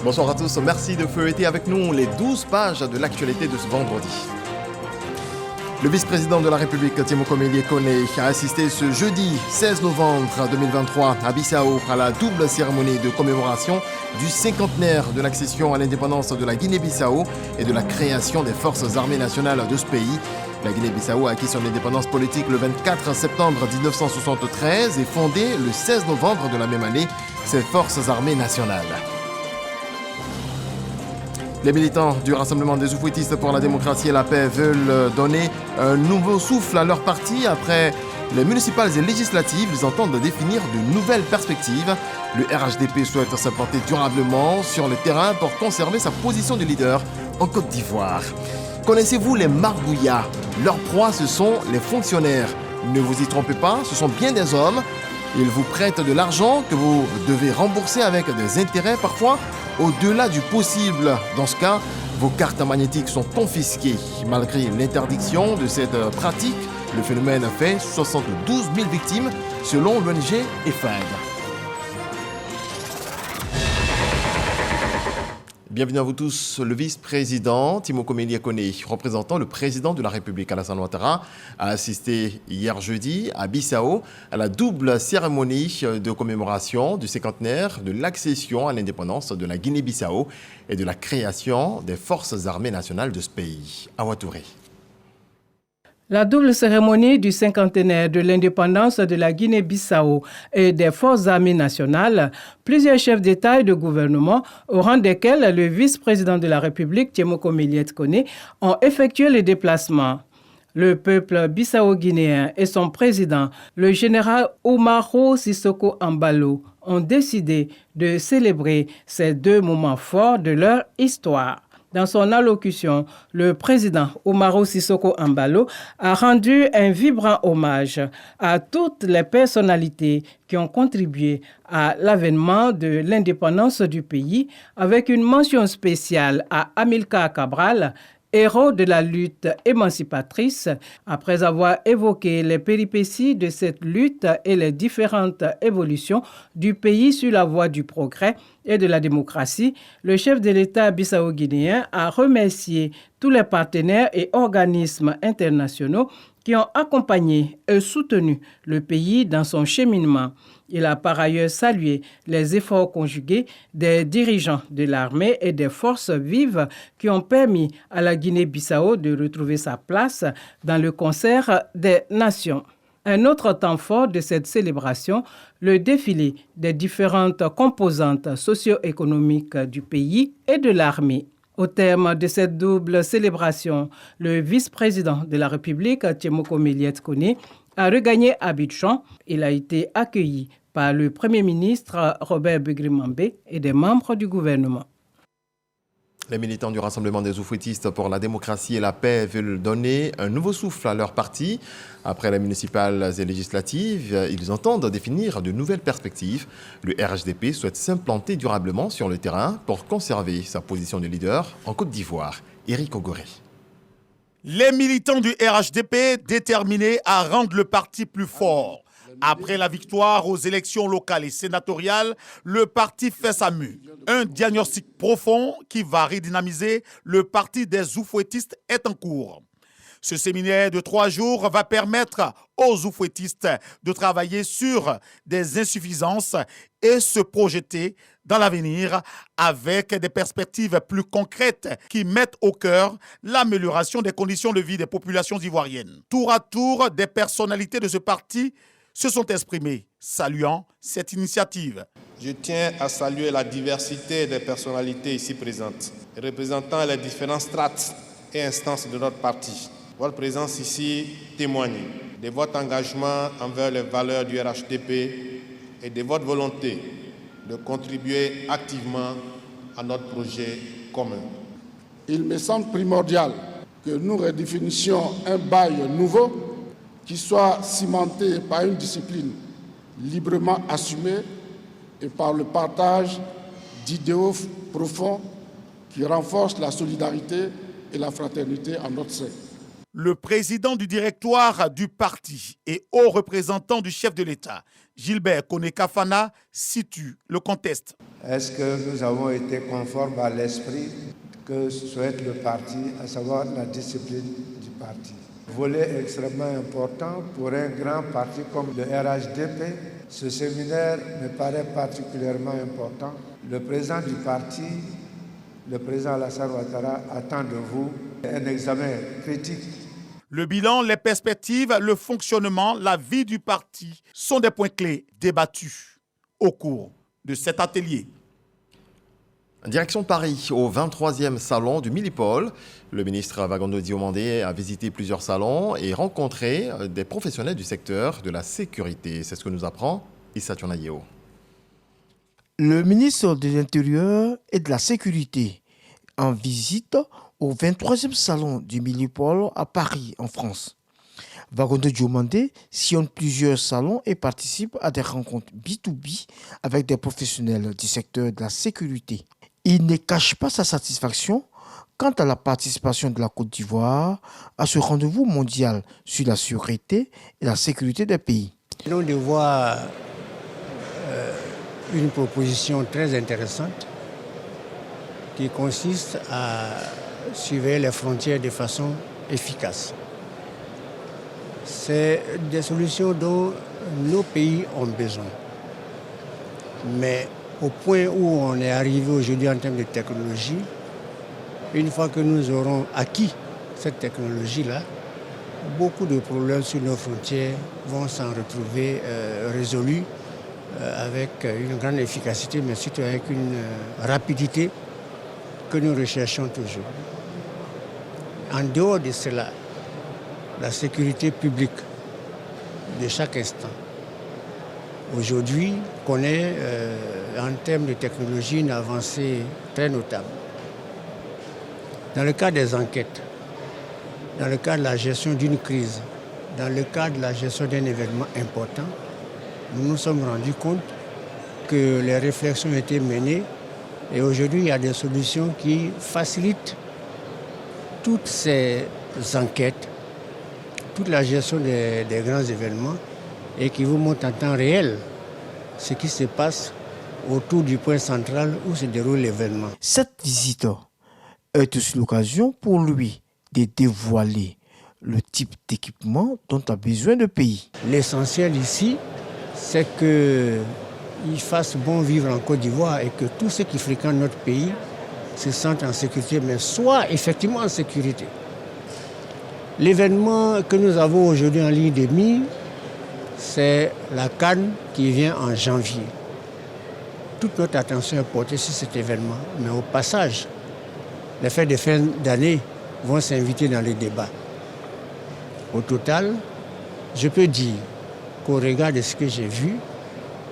Bonsoir à tous, merci de feuilleter avec nous les 12 pages de l'actualité de ce vendredi. Le vice-président de la République, Timoko Melie Kone, a assisté ce jeudi 16 novembre 2023 à Bissau à la double cérémonie de commémoration du cinquantenaire de l'accession à l'indépendance de la Guinée-Bissau et de la création des forces armées nationales de ce pays. La Guinée-Bissau a acquis son indépendance politique le 24 septembre 1973 et fondé le 16 novembre de la même année ses forces armées nationales. Les militants du Rassemblement des Oufouettistes pour la démocratie et la paix veulent donner un nouveau souffle à leur parti. Après les municipales et législatives, ils entendent définir de nouvelles perspectives. Le RHDP souhaite s'implanter durablement sur le terrain pour conserver sa position de leader en Côte d'Ivoire. Connaissez-vous les margouillas? Leur proie, ce sont les fonctionnaires. Ne vous y trompez pas, ce sont bien des hommes. Ils vous prêtent de l'argent que vous devez rembourser avec des intérêts parfois au-delà du possible. Dans ce cas, vos cartes magnétiques sont confisquées. Malgré l'interdiction de cette pratique, le phénomène fait 72 000 victimes selon l'ONG EFAD. Bienvenue à vous tous. Le vice-président Timoko Melie Kone, représentant le président de la République Alassane Ouattara, a assisté hier jeudi à Bissau à la double cérémonie de commémoration du cinquantenaire de l'accession à l'indépendance de la Guinée-Bissau et de la création des forces armées nationales de ce pays. Awa Touré. La double cérémonie du cinquantenaire de l'indépendance de la Guinée-Bissau et des forces armées nationales, plusieurs chefs d'État et de gouvernement, au rang desquels le vice-président de la République, Timoko Melie Kone, ont effectué les déplacements. Le peuple bissau-guinéen et son président, le général Umaro Sissoco Embalo, ont décidé de célébrer ces deux moments forts de leur histoire. Dans son allocution, le président Umaro Sissoco Embalo a rendu un vibrant hommage à toutes les personnalités qui ont contribué à l'avènement de l'indépendance du pays, avec une mention spéciale à Amilcar Cabral, héros de la lutte émancipatrice. Après avoir évoqué les péripéties de cette lutte et les différentes évolutions du pays sur la voie du progrès et de la démocratie, le chef de l'État bissau-guinéen a remercié tous les partenaires et organismes internationaux qui ont accompagné et soutenu le pays dans son cheminement. Il a par ailleurs salué les efforts conjugués des dirigeants de l'armée et des forces vives qui ont permis à la Guinée-Bissau de retrouver sa place dans le concert des nations. Un autre temps fort de cette célébration, le défilé des différentes composantes socio-économiques du pays et de l'armée. Au terme de cette double célébration, le vice-président de la République, Timoko Melie Kone, a regagné Abidjan. Il a été accueilli par le Premier ministre Robert Bugri-Mambé et des membres du gouvernement. Les militants du Rassemblement des Oufouettistes pour la démocratie et la paix veulent donner un nouveau souffle à leur parti. Après les municipales et législatives, ils entendent définir de nouvelles perspectives. Le RHDP souhaite s'implanter durablement sur le terrain pour conserver sa position de leader en Côte d'Ivoire. Éric Ogoré. Les militants du RHDP déterminés à rendre le parti plus fort. Après la victoire aux élections locales et sénatoriales, le parti fait sa mue. Un diagnostic profond qui va redynamiser le parti des Oufouettistes est en cours. Ce séminaire de 3 jours va permettre aux Oufouettistes de travailler sur des insuffisances et se projeter dans l'avenir avec des perspectives plus concrètes qui mettent au cœur l'amélioration des conditions de vie des populations ivoiriennes. Tour à tour, des personnalités de ce parti se sont exprimés, saluant cette initiative. Je tiens à saluer la diversité des personnalités ici présentes, représentant les différentes strates et instances de notre parti. Votre présence ici témoigne de votre engagement envers les valeurs du RHDP et de votre volonté de contribuer activement à notre projet commun. Il me semble primordial que nous redéfinissions un bail nouveau qui soit cimenté par une discipline librement assumée et par le partage d'idéaux profonds qui renforcent la solidarité et la fraternité en notre sein. Le président du directoire du parti et haut représentant du chef de l'État, Gilbert Kone-Kafana, situe le contexte. Est-ce que nous avons été conformes à l'esprit que souhaite le parti, à savoir la discipline du parti? Volet extrêmement important pour un grand parti comme le RHDP. Ce séminaire me paraît particulièrement important. Le président du parti, le président Alassane Ouattara, attend de vous un examen critique. Le bilan, les perspectives, le fonctionnement, la vie du parti sont des points clés débattus au cours de cet atelier. Direction Paris, au 23e salon du Millipol. Le ministre Vagondo Diomandé a visité plusieurs salons et rencontré des professionnels du secteur de la sécurité. C'est ce que nous apprend Issa Tchonayeo. Le ministre de l'Intérieur et de la Sécurité en visite au 23e salon du Millipol à Paris, en France. Vagondo Diomandé sillonne plusieurs salons et participe à des rencontres B2B avec des professionnels du secteur de la sécurité. Il ne cache pas sa satisfaction quant à la participation de la Côte d'Ivoire à ce rendez-vous mondial sur la sécurité et la sécurité des pays. Nous venons de voir une proposition très intéressante qui consiste à surveiller les frontières de façon efficace. C'est des solutions dont nos pays ont besoin. Mais au point où on est arrivé aujourd'hui en termes de technologie, une fois que nous aurons acquis cette technologie-là, beaucoup de problèmes sur nos frontières vont s'en retrouver résolus avec une grande efficacité, mais surtout avec une rapidité que nous recherchons toujours. En dehors de cela, la sécurité publique de chaque instant, aujourd'hui, connaît en termes de technologie une avancée très notable. Dans le cas des enquêtes, dans le cas de la gestion d'une crise, dans le cas de la gestion d'un événement important, nous nous sommes rendus compte que les réflexions ont été menées et aujourd'hui, il y a des solutions qui facilitent toutes ces enquêtes, toute la gestion des grands événements et qui vous montrent en temps réel ce qui se passe autour du point central où se déroule l'événement. Cette visite est aussi l'occasion pour lui de dévoiler le type d'équipement dont a besoin le pays. L'essentiel ici, c'est qu'il fasse bon vivre en Côte d'Ivoire et que tous ceux qui fréquentent notre pays se sentent en sécurité, mais soient effectivement en sécurité. L'événement que nous avons aujourd'hui en ligne de mire, c'est la CAN qui vient en janvier. Toute notre attention est portée sur cet événement, mais au passage, les fêtes de fin d'année vont s'inviter dans les débats. Au total, je peux dire qu'au regard de ce que j'ai vu,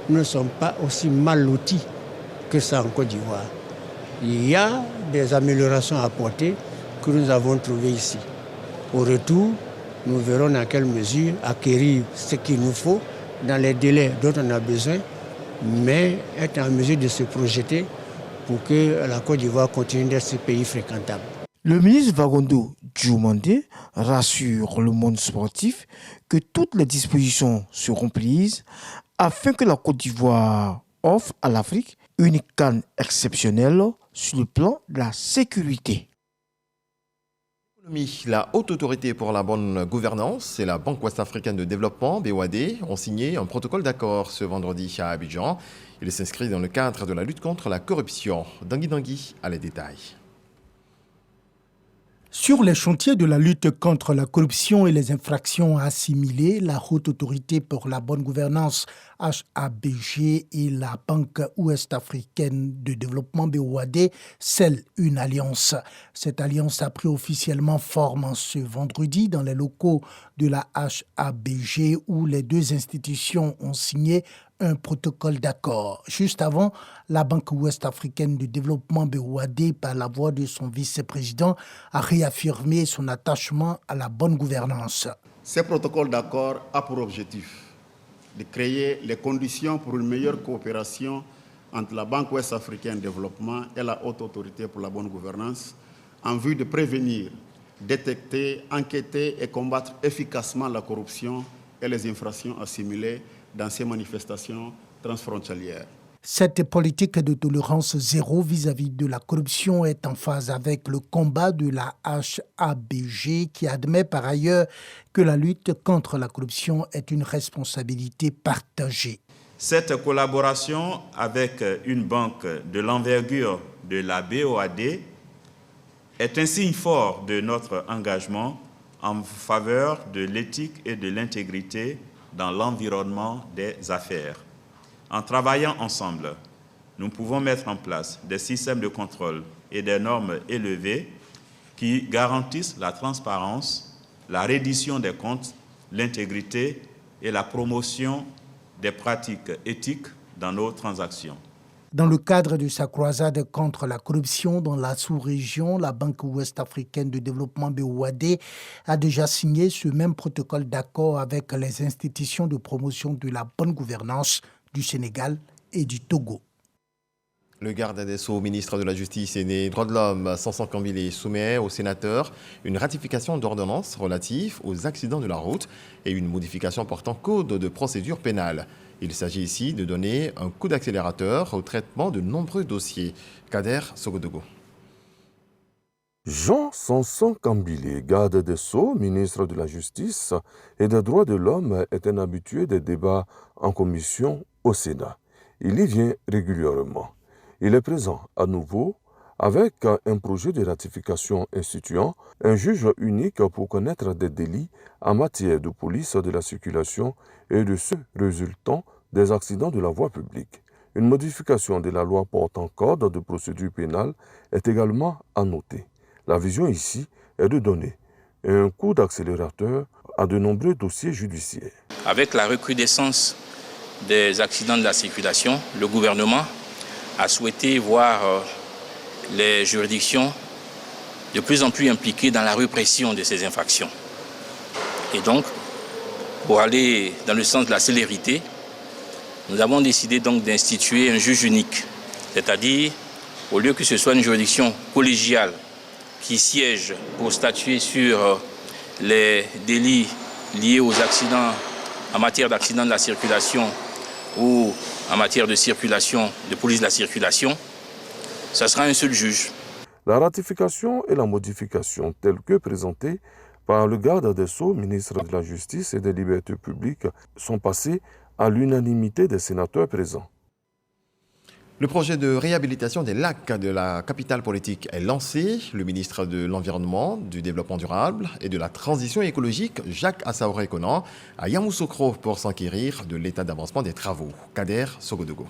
nous ne sommes pas aussi mal lotis que ça en Côte d'Ivoire. Il y a des améliorations à apporter que nous avons trouvées ici. Au retour, nous verrons dans quelle mesure acquérir ce qu'il nous faut dans les délais dont on a besoin, mais être en mesure de se projeter pour que la Côte d'Ivoire continue d'être ce pays fréquentable. Le ministre Vagondo Diomandé rassure le monde sportif que toutes les dispositions seront prises afin que la Côte d'Ivoire offre à l'Afrique une CAN exceptionnelle sur le plan de la sécurité. La Haute Autorité pour la bonne gouvernance et la Banque ouest-africaine de développement, BOAD, ont signé un protocole d'accord ce vendredi à Abidjan. Il s'inscrit dans le cadre de la lutte contre la corruption. Dangui a les détails. Sur les chantiers de la lutte contre la corruption et les infractions assimilées, la Haute Autorité pour la bonne gouvernance HABG et la Banque ouest-africaine de développement BOAD scellent une alliance. Cette alliance a pris officiellement forme ce vendredi dans les locaux de la HABG où les deux institutions ont signé un protocole d'accord. Juste avant, la Banque ouest-africaine de développement BOAD, par la voix de son vice-président, a réaffirmé son attachement à la bonne gouvernance. Ce protocole d'accord a pour objectif de créer les conditions pour une meilleure coopération entre la Banque ouest-africaine de développement et la Haute Autorité pour la bonne gouvernance en vue de prévenir détecter, enquêter et combattre efficacement la corruption et les infractions assimilées dans ces manifestations transfrontalières. Cette politique de tolérance zéro vis-à-vis de la corruption est en phase avec le combat de la HABG qui admet par ailleurs que la lutte contre la corruption est une responsabilité partagée. Cette collaboration avec une banque de l'envergure de la BOAD est un signe fort de notre engagement en faveur de l'éthique et de l'intégrité dans l'environnement des affaires. En travaillant ensemble, nous pouvons mettre en place des systèmes de contrôle et des normes élevées qui garantissent la transparence, la reddition des comptes, l'intégrité et la promotion des pratiques éthiques dans nos transactions. Dans le cadre de sa croisade contre la corruption dans la sous-région, la Banque ouest-africaine de développement BOAD a déjà signé ce même protocole d'accord avec les institutions de promotion de la bonne gouvernance du Sénégal et du Togo. Le garde des Sceaux, ministre de la Justice et des Droits de l'Homme, Sanson Kambile, soumet aux sénateurs une ratification d'ordonnance relative aux accidents de la route et une modification portant code de procédure pénale. Il s'agit ici de donner un coup d'accélérateur au traitement de nombreux dossiers. Kader Sogodogo. Jean Sanson Kambile, garde des Sceaux, ministre de la Justice et des Droits de l'Homme, est un habitué des débats en commission au Sénat. Il y vient régulièrement. Il est présent à nouveau avec un projet de ratification instituant un juge unique pour connaître des délits en matière de police de la circulation et de ceux résultant des accidents de la voie publique. Une modification de la loi portant code de procédure pénale est également à noter. La vision ici est de donner un coup d'accélérateur à de nombreux dossiers judiciaires. Avec la recrudescence des accidents de la circulation, le gouvernement a souhaité voir les juridictions de plus en plus impliquées dans la répression de ces infractions. Et donc, pour aller dans le sens de la célérité, nous avons décidé donc d'instituer un juge unique. C'est-à-dire, au lieu que ce soit une juridiction collégiale qui siège pour statuer sur les délits liés aux accidents, en matière d'accidents de la circulation ou en matière de circulation, de police de la circulation, ça sera un seul juge. La ratification et la modification telles que présentées par le garde des Sceaux, ministre de la Justice et des Libertés publiques, sont passées à l'unanimité des sénateurs présents. Le projet de réhabilitation des lacs de la capitale politique est lancé. Le ministre de l'Environnement, du Développement durable et de la Transition écologique, Jacques Assaouré-Conan, à Yamoussoukro pour s'enquérir de l'état d'avancement des travaux. Kader Sogodogo.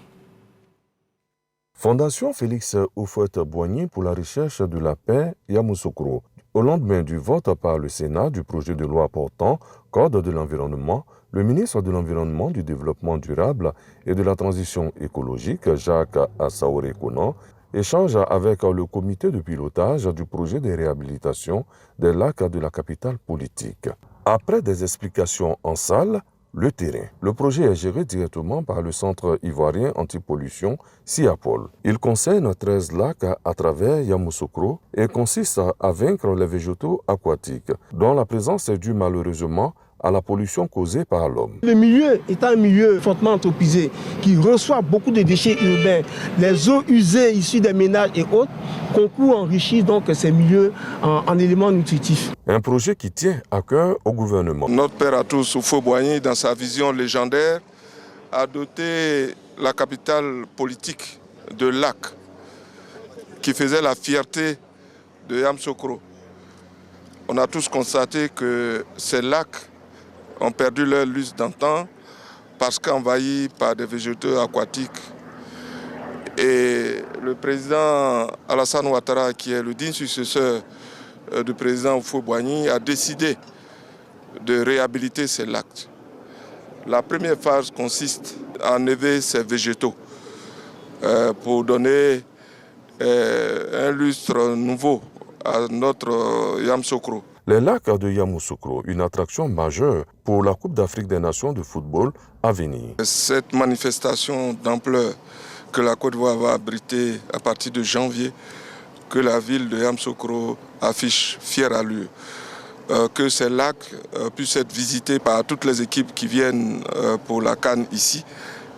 Fondation Félix Houphouët-Boigny pour la recherche de la paix, Yamoussoukro. Au lendemain du vote par le Sénat du projet de loi portant Code de l'environnement, le ministre de l'Environnement, du Développement durable et de la Transition écologique, Jacques Assaouré-Conan, échange avec le comité de pilotage du projet de réhabilitation des lacs de la capitale politique. Après des explications en salle, le terrain. Le projet est géré directement par le Centre ivoirien antipollution CIAPOL. Il concerne 13 lacs à travers Yamoussoukro et consiste à vaincre les végétaux aquatiques, dont la présence est due malheureusement à la pollution causée par l'homme. Le milieu est un milieu fortement anthropisé qui reçoit beaucoup de déchets urbains. Les eaux usées issues des ménages et autres concourent enrichir donc ces milieux en éléments nutritifs. Un projet qui tient à cœur au gouvernement. Notre père à tous, Houphouët-Boigny, dans sa vision légendaire, a doté la capitale politique de lacs qui faisait la fierté de Yamoussoukro. On a tous constaté que ces lacs ont perdu leur lustre d'antan parce qu'envahis par des végétaux aquatiques. Et le président Alassane Ouattara, qui est le digne successeur du président Houphouët-Boigny, a décidé de réhabiliter ces lacs. La première phase consiste à enlever ces végétaux pour donner un lustre nouveau à notre Yamoussoukro. Les lacs de Yamoussoukro, une attraction majeure pour la Coupe d'Afrique des Nations de football à venir. Cette manifestation d'ampleur que la Côte d'Ivoire va abriter à partir de janvier que la ville de Yamoussoukro affiche fière allure. Que ces lacs puissent être visités par toutes les équipes qui viennent pour la CAN ici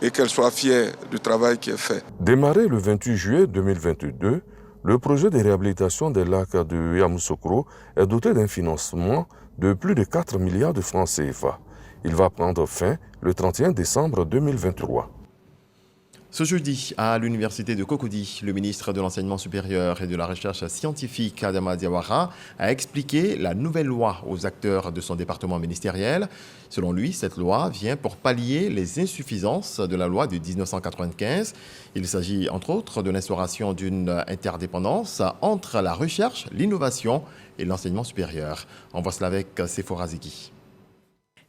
et qu'elles soient fières du travail qui est fait. Démarré le 28 juillet 2022, le projet de réhabilitation des lacs de Yamoussoukro est doté d'un financement de plus de 4 milliards de francs CFA. Il va prendre fin le 31 décembre 2023. Ce jeudi, à l'université de Cocody, le ministre de l'Enseignement supérieur et de la Recherche scientifique, Adama Diawara, a expliqué la nouvelle loi aux acteurs de son département ministériel. Selon lui, cette loi vient pour pallier les insuffisances de la loi de 1995. Il s'agit entre autres de l'instauration d'une interdépendance entre la recherche, l'innovation et l'enseignement supérieur. On voit cela avec Sephora Zigui.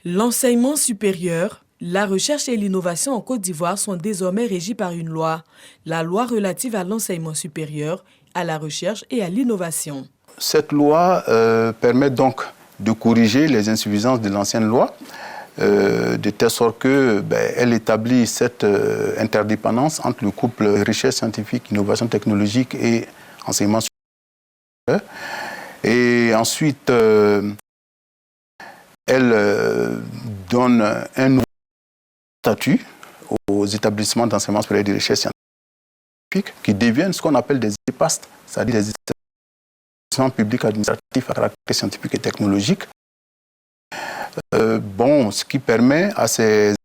L'enseignement supérieur, la recherche et l'innovation en Côte d'Ivoire sont désormais régies par une loi, la loi relative à l'enseignement supérieur, à la recherche et à l'innovation. Cette loi permet donc de corriger les insuffisances de l'ancienne loi, de telle sorte qu'elle établit cette interdépendance entre le couple recherche scientifique, innovation technologique et enseignement supérieur. Et ensuite, elle donne un nouveau statut aux établissements d'enseignement supérieur et de recherche scientifique qui deviennent ce qu'on appelle des EPAST, c'est-à-dire des établissements publics administratifs à caractère scientifique et technologique. Ce qui permet à ces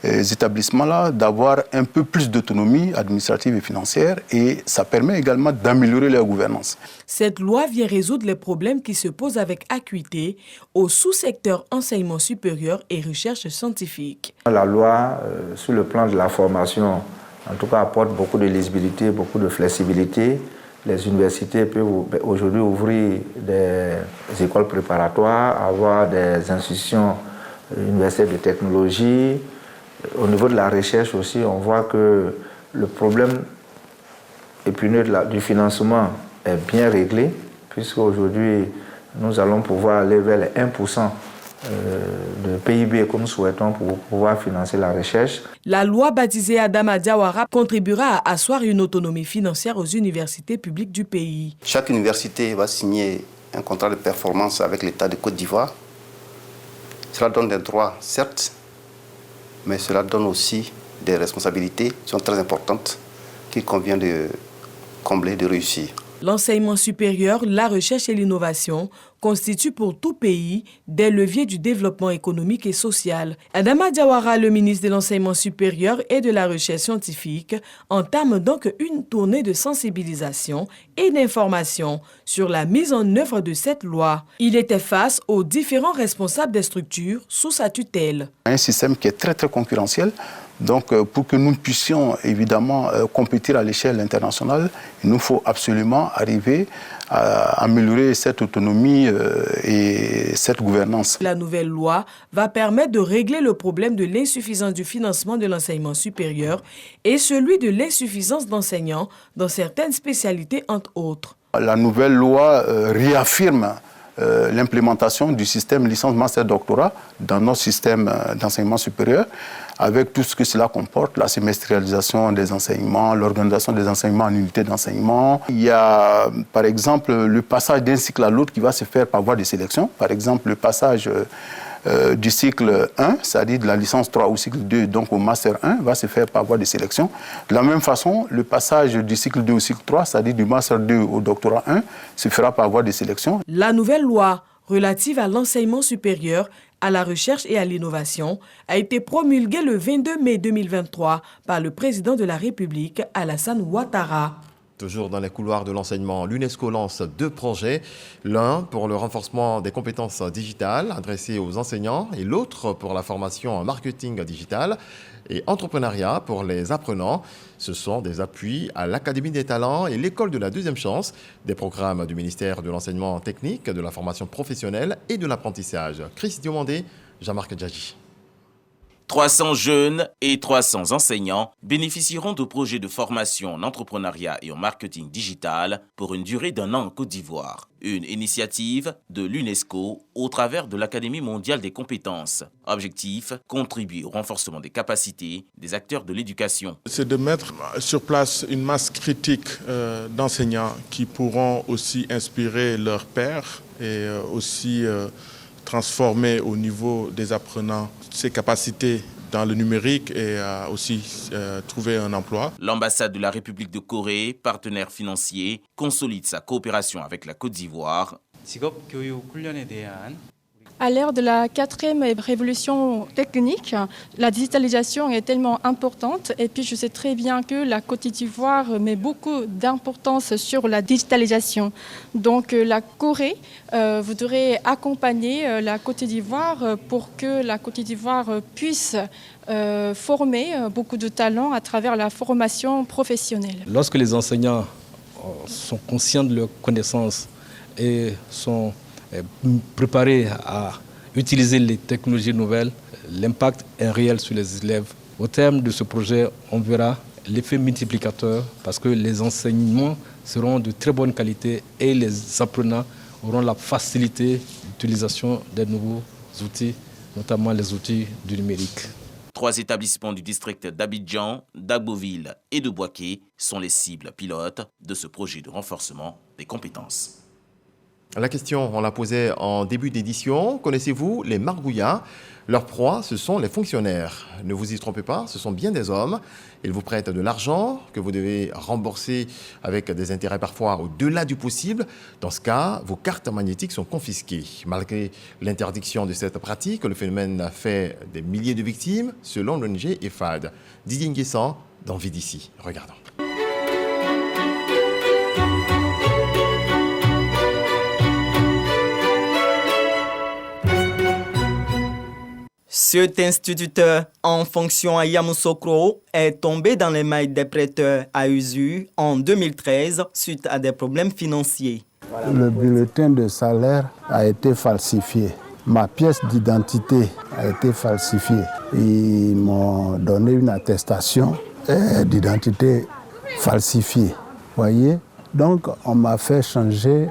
établissements-là d'avoir un peu plus d'autonomie administrative et financière et ça permet également d'améliorer leur gouvernance. Cette loi vient résoudre les problèmes qui se posent avec acuité au sous-secteur enseignement supérieur et recherche scientifique. La loi, sur le plan de la formation, en tout cas apporte beaucoup de lisibilité, beaucoup de flexibilité. Les universités peuvent aujourd'hui ouvrir des écoles préparatoires, avoir des institutions universitaires de technologie. Au niveau de la recherche aussi, on voit que le problème épineux du financement est bien réglé, puisqu'aujourd'hui, nous allons pouvoir aller vers les 1% de PIB que nous souhaitons pour pouvoir financer la recherche. La loi baptisée Adama Diawara contribuera à asseoir une autonomie financière aux universités publiques du pays. Chaque université va signer un contrat de performance avec l'État de Côte d'Ivoire. Cela donne des droits, certes, mais cela donne aussi des responsabilités qui sont très importantes qu'il convient de combler, de réussir. L'enseignement supérieur, la recherche et l'innovation constituent pour tout pays des leviers du développement économique et social. Adama Diawara, le ministre de l'Enseignement supérieur et de la Recherche scientifique, entame donc une tournée de sensibilisation et d'information sur la mise en œuvre de cette loi. Il était face aux différents responsables des structures sous sa tutelle. Un système qui est très concurrentiel. Donc, pour que nous puissions évidemment compétir à l'échelle internationale, il nous faut absolument arriver à améliorer cette autonomie et cette gouvernance. La nouvelle loi va permettre de régler le problème de l'insuffisance du financement de l'enseignement supérieur et celui de l'insuffisance d'enseignants dans certaines spécialités, entre autres. La nouvelle loi réaffirme l'implémentation du système licence-master-doctorat dans notre système d'enseignement supérieur, avec tout ce que cela comporte, la semestrialisation des enseignements, l'organisation des enseignements en unité d'enseignement. Il y a, par exemple, le passage d'un cycle à l'autre qui va se faire par voie de sélection. Par exemple, le passage du cycle 1, c'est-à-dire de la licence 3 au cycle 2, donc au master 1, va se faire par voie de sélection. De la même façon, le passage du cycle 2 au cycle 3, c'est-à-dire du master 2 au doctorat 1, se fera par voie de sélection. La nouvelle loi relative à l'enseignement supérieur, à la recherche et à l'innovation a été promulguée le 22 mai 2023 par le président de la République, Alassane Ouattara. Toujours dans les couloirs de l'enseignement, l'UNESCO lance 2 projets. L'un pour le renforcement des compétences digitales adressées aux enseignants et l'autre pour la formation en marketing digital et entrepreneuriat pour les apprenants. Ce sont des appuis à l'Académie des talents et l'école de la deuxième chance, des programmes du ministère de l'enseignement technique, de la formation professionnelle et de l'apprentissage. Chris Diomandé, Jean-Marc Djadji. 300 jeunes et 300 enseignants bénéficieront de projets de formation en entrepreneuriat et en marketing digital pour une durée d'1 an en Côte d'Ivoire. Une initiative de l'UNESCO au travers de l'Académie mondiale des compétences. Objectif, contribuer au renforcement des capacités des acteurs de l'éducation. C'est de mettre sur place une masse critique d'enseignants qui pourront aussi inspirer leurs pairs et aussi transformer au niveau des apprenants ses capacités dans le numérique et aussi trouver un emploi. L'ambassade de la République de Corée, partenaire financier, consolide sa coopération avec la Côte d'Ivoire. À l'ère de la 4e révolution technique, la digitalisation est tellement importante et puis je sais très bien que la Côte d'Ivoire met beaucoup d'importance sur la digitalisation. Donc la Corée voudrait accompagner la Côte d'Ivoire pour que la Côte d'Ivoire puisse former beaucoup de talents à travers la formation professionnelle. Lorsque les enseignants sont conscients de leurs connaissances et sont préparés à utiliser les technologies nouvelles, l'impact est réel sur les élèves. Au terme de ce projet, on verra l'effet multiplicateur parce que les enseignements seront de très bonne qualité et les apprenants auront la facilité d'utilisation des nouveaux outils, notamment les outils du numérique. 3 établissements du district d'Abidjan, d'Agboville et de Bouaké sont les cibles pilotes de ce projet de renforcement des compétences. La question, on la posait en début d'édition. Connaissez-vous les margouillas? Leur proie, ce sont les fonctionnaires. Ne vous y trompez pas, ce sont bien des hommes. Ils vous prêtent de l'argent que vous devez rembourser avec des intérêts parfois au-delà du possible. Dans ce cas, vos cartes magnétiques sont confisquées. Malgré l'interdiction de cette pratique, le phénomène a fait des milliers de victimes, selon l'ONG EFAD. Didier Nguessan, dans Vie d'ici. Regardons. Cet instituteur en fonction à Yamoussoukro est tombé dans les mailles des prêteurs à usure en 2013 suite à des problèmes financiers. Le bulletin de salaire a été falsifié. Ma pièce d'identité a été falsifiée. Ils m'ont donné une attestation d'identité falsifiée. Voyez? Donc on m'a fait changer.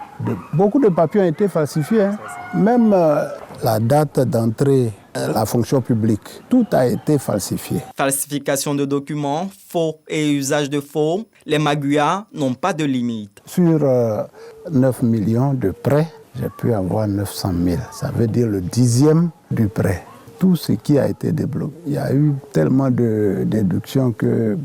Beaucoup de papiers ont été falsifiés. Hein. Même la date d'entrée la fonction publique. Tout a été falsifié. Falsification de documents, faux et usage de faux, les magouillas n'ont pas de limite. Sur 9 millions de prêts, j'ai pu avoir 900 000. Ça veut dire le 10e du prêt. Tout ce qui a été débloqué. Il y a eu tellement de déductions que,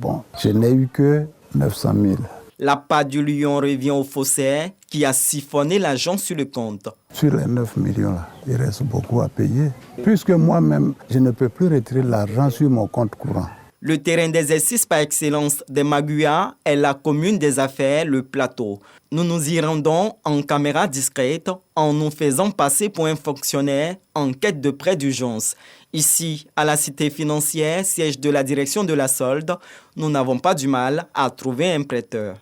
je n'ai eu que 900 000. La patte du lion revient au faussaire qui a siphonné l'argent sur le compte. Sur les 9 millions, là, il reste beaucoup à payer. Puisque moi-même, je ne peux plus retirer l'argent sur mon compte courant. Le terrain d'exercice par excellence des magouillas est la commune des affaires, le plateau. Nous nous y rendons en caméra discrète en nous faisant passer pour un fonctionnaire en quête de prêt d'urgence. Ici, à la cité financière, siège de la direction de la solde, nous n'avons pas du mal à trouver un prêteur.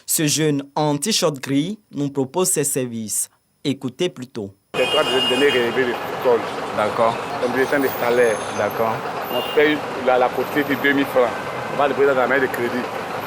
Ce jeune en t-shirt gris nous propose ses services. Écoutez plutôt. Les 3 données relevées de solde. D'accord. Un bulletin de salaire. D'accord. On paye la quantité de 2000 francs. On va le payer dans la main de crédit.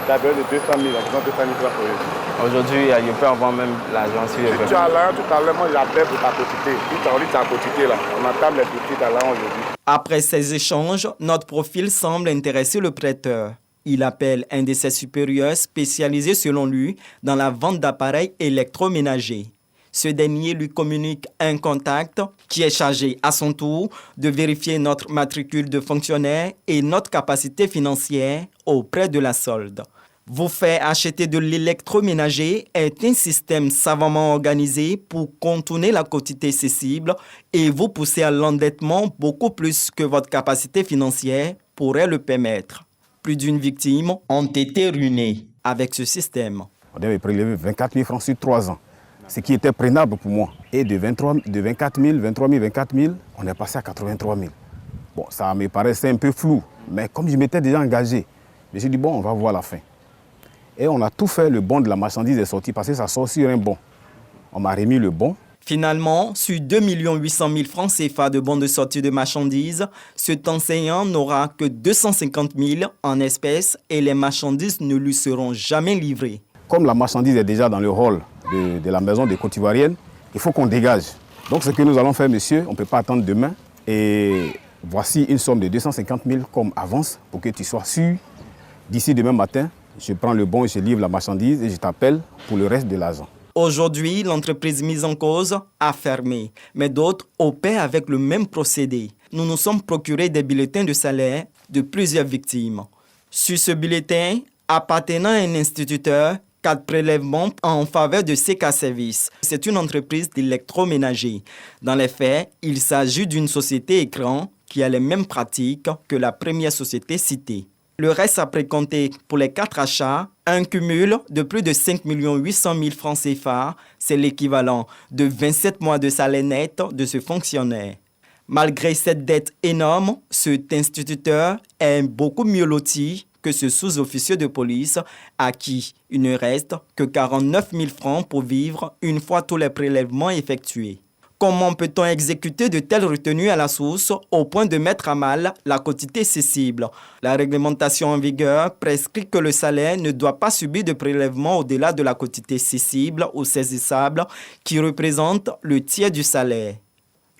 La période de 200 000, disons 200 000 francs pour eux. Aujourd'hui, je peux avoir même l'argent sur le tu as là, tout à l'heure, moi j'appelle pour ta quantité. Tu as dit ta quantité là. On entame les boutiques à là aujourd'hui. Après ces échanges, notre profil semble intéresser le prêteur. Il appelle un de ses supérieurs spécialisé selon lui dans la vente d'appareils électroménagers. Ce dernier lui communique un contact qui est chargé à son tour de vérifier notre matricule de fonctionnaire et notre capacité financière auprès de la solde. Vous faire acheter de l'électroménager est un système savamment organisé pour contourner la quotité accessible et vous pousser à l'endettement beaucoup plus que votre capacité financière pourrait le permettre. Plus d'une victime ont été ruinées avec ce système. On devait prélever 24 000 francs sur 3 ans, ce qui était prenable pour moi. Et de 24 000, 24 000, on est passé à 83 000. Bon, ça me paraissait un peu flou, mais comme je m'étais déjà engagé, je me suis dit, on va voir la fin. Et on a tout fait, le bon de la marchandise est sorti parce que ça sort sur un bon. On m'a remis le bon. Finalement, sur 2 800 000 francs CFA de bons de sortie de marchandises, cet enseignant n'aura que 250 000 en espèces et les marchandises ne lui seront jamais livrées. Comme la marchandise est déjà dans le rôle de la maison des Côte-Ivoiriennes, il faut qu'on dégage. Donc ce que nous allons faire, monsieur, on ne peut pas attendre demain. Et voici une somme de 250 000 comme avance pour que tu sois sûr. D'ici demain matin, je prends le bon, je livre la marchandise et je t'appelle pour le reste de l'argent. Aujourd'hui, l'entreprise mise en cause a fermé, mais d'autres opèrent avec le même procédé. Nous nous sommes procurés des bulletins de salaire de plusieurs victimes. Sur ce bulletin, appartenant à un instituteur, 4 prélèvements en faveur de CK Service. C'est une entreprise d'électroménager. Dans les faits, il s'agit d'une société écran qui a les mêmes pratiques que la première société citée. Le reste à précompter pour les 4 achats, un cumul de plus de 5 800 000 francs CFA, c'est l'équivalent de 27 mois de salaire net de ce fonctionnaire. Malgré cette dette énorme, cet instituteur est beaucoup mieux loti que ce sous-officier de police à qui il ne reste que 49 000 francs pour vivre une fois tous les prélèvements effectués. Comment peut-on exécuter de telles retenues à la source au point de mettre à mal la quotité cessible? La réglementation en vigueur prescrit que le salaire ne doit pas subir de prélèvement au-delà de la quotité cessible ou saisissable qui représente le tiers du salaire.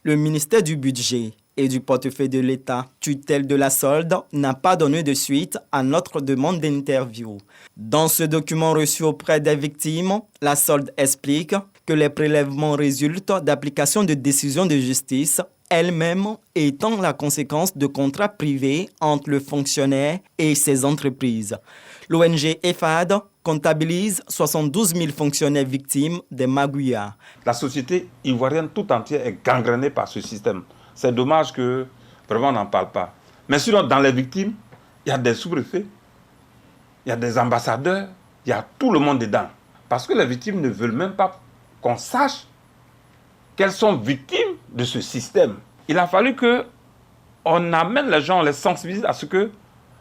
Le ministère du Budget et du portefeuille de l'État, tutelle de la solde, n'a pas donné de suite à notre demande d'interview. Dans ce document reçu auprès des victimes, la solde explique que les prélèvements résultent d'application de décisions de justice, elles-mêmes étant la conséquence de contrats privés entre le fonctionnaire et ses entreprises. L'ONG EFAD comptabilise 72 000 fonctionnaires victimes des magouillards. La société ivoirienne tout entière est gangrénée par ce système. C'est dommage que vraiment on n'en parle pas. Mais sinon, dans les victimes, il y a des sous-préfets, il y a des ambassadeurs, il y a tout le monde dedans. Parce que les victimes ne veulent même pas qu'on sache qu'elles sont victimes de ce système. Il a fallu qu'on amène les gens, on les sensibilise à ce que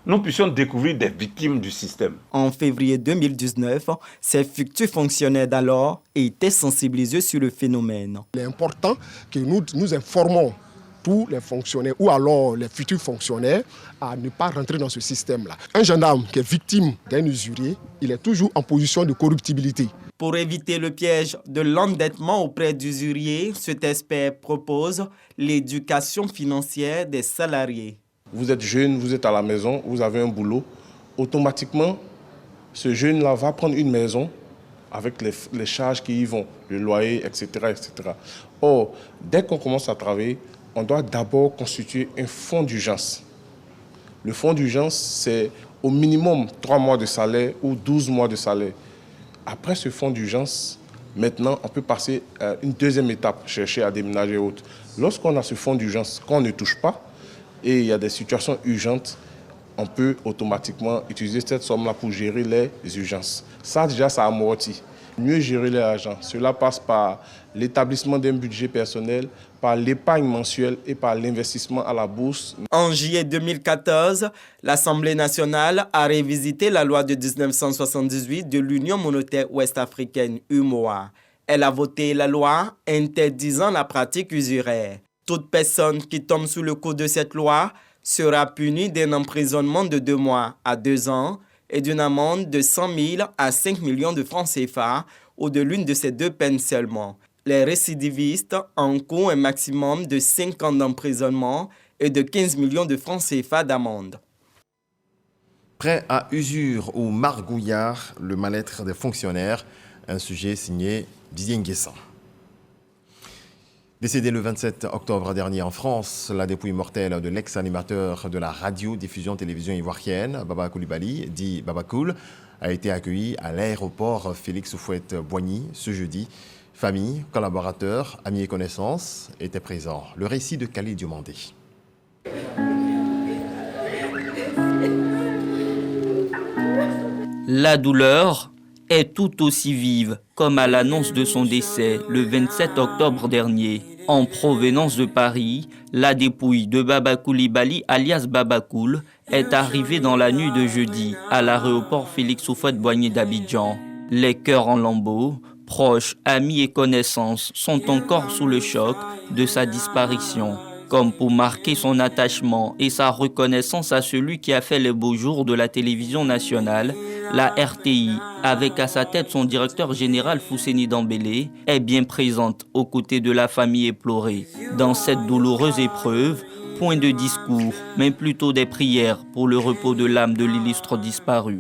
nous puissions découvrir des victimes du système. En février 2019, ces futurs fonctionnaires d'alors étaient sensibilisés sur le phénomène. Il est important que nous informons tous les fonctionnaires ou alors les futurs fonctionnaires à ne pas rentrer dans ce système-là. Un gendarme qui est victime d'un usurier, il est toujours en position de corruptibilité. Pour éviter le piège de l'endettement auprès d'usuriers, cet expert propose l'éducation financière des salariés. Vous êtes jeune, vous êtes à la maison, vous avez un boulot. Automatiquement, ce jeune-là va prendre une maison avec les charges qui y vont, le loyer, etc., etc. Or, dès qu'on commence à travailler, on doit d'abord constituer un fonds d'urgence. Le fonds d'urgence, c'est au minimum 3 mois de salaire ou 12 mois de salaire. Après ce fonds d'urgence, maintenant, on peut passer à une deuxième étape, chercher à déménager autre. Lorsqu'on a ce fonds d'urgence, qu'on ne touche pas, et il y a des situations urgentes, on peut automatiquement utiliser cette somme-là pour gérer les urgences. Ça, déjà, ça amortit. Mieux gérer l'argent, cela passe par l'établissement d'un budget personnel, par l'épargne mensuelle et par l'investissement à la bourse. En juillet 2014, l'Assemblée nationale a révisité la loi de 1978 de l'Union monétaire ouest-africaine, UMOA. Elle a voté la loi interdisant la pratique usuraire. Toute personne qui tombe sous le coup de cette loi sera punie d'un emprisonnement de 2 mois à 2 ans et d'une amende de 100 000 à 5 millions de francs CFA ou de l'une de ces 2 peines seulement. Les récidivistes encourent un maximum de 5 ans d'emprisonnement et de 15 millions de francs CFA d'amende. Prêt à usure ou margouillard, le mal-être des fonctionnaires, un sujet signé Didier Nguessan. Décédé le 27 octobre dernier en France, la dépouille mortelle de l'ex-animateur de la radio-diffusion-télévision ivoirienne, Baba Coulibaly, dit Baba Cool, a été accueillie à l'aéroport Félix Houphouët-Boigny ce jeudi. Famille, collaborateurs, amis et connaissances étaient présents. Le récit de Khalid Diomandé. La douleur est tout aussi vive comme à l'annonce de son décès le 27 octobre dernier. En provenance de Paris, la dépouille de Baba Coulibaly alias Baba Cool est arrivée dans la nuit de jeudi à l'aéroport Félix Houphouët-Boigny d'Abidjan. Les cœurs en lambeaux Proches, amis et connaissances sont encore sous le choc de sa disparition. Comme pour marquer son attachement et sa reconnaissance à celui qui a fait les beaux jours de la télévision nationale, la RTI, avec à sa tête son directeur général Fousseni Dembélé, est bien présente aux côtés de la famille éplorée. Dans cette douloureuse épreuve, point de discours, mais plutôt des prières pour le repos de l'âme de l'illustre disparu.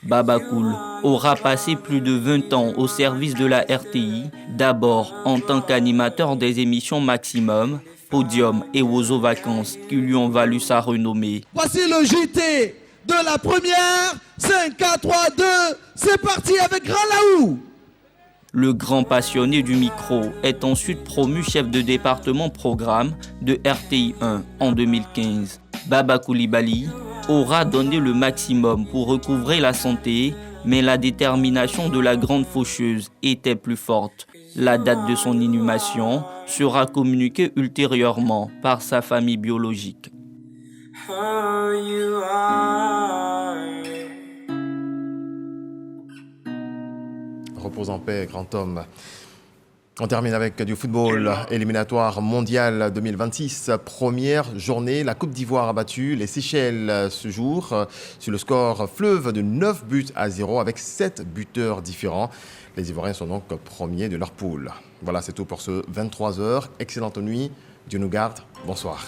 Baba Cool aura passé plus de 20 ans au service de la RTI, d'abord en tant qu'animateur des émissions Maximum, Podium et Ozo Vacances qui lui ont valu sa renommée. Voici le JT de la première, 5, 4, 3, 2, c'est parti avec Grand Laou. Le grand passionné du micro est ensuite promu chef de département programme de RTI 1 en 2015. Baba Coulibaly aura donné le maximum pour recouvrer la santé, mais la détermination de la grande faucheuse était plus forte. La date de son inhumation sera communiquée ultérieurement par sa famille biologique. Repose en paix, grand homme. On termine avec du football éliminatoire mondial 2026. Première journée, la Côte d'Ivoire a battu les Seychelles ce jour sur le score fleuve de 9-0 avec 7 buteurs différents. Les Ivoiriens sont donc premiers de leur poule. Voilà, c'est tout pour ce 23h. Excellente nuit. Dieu nous garde. Bonsoir.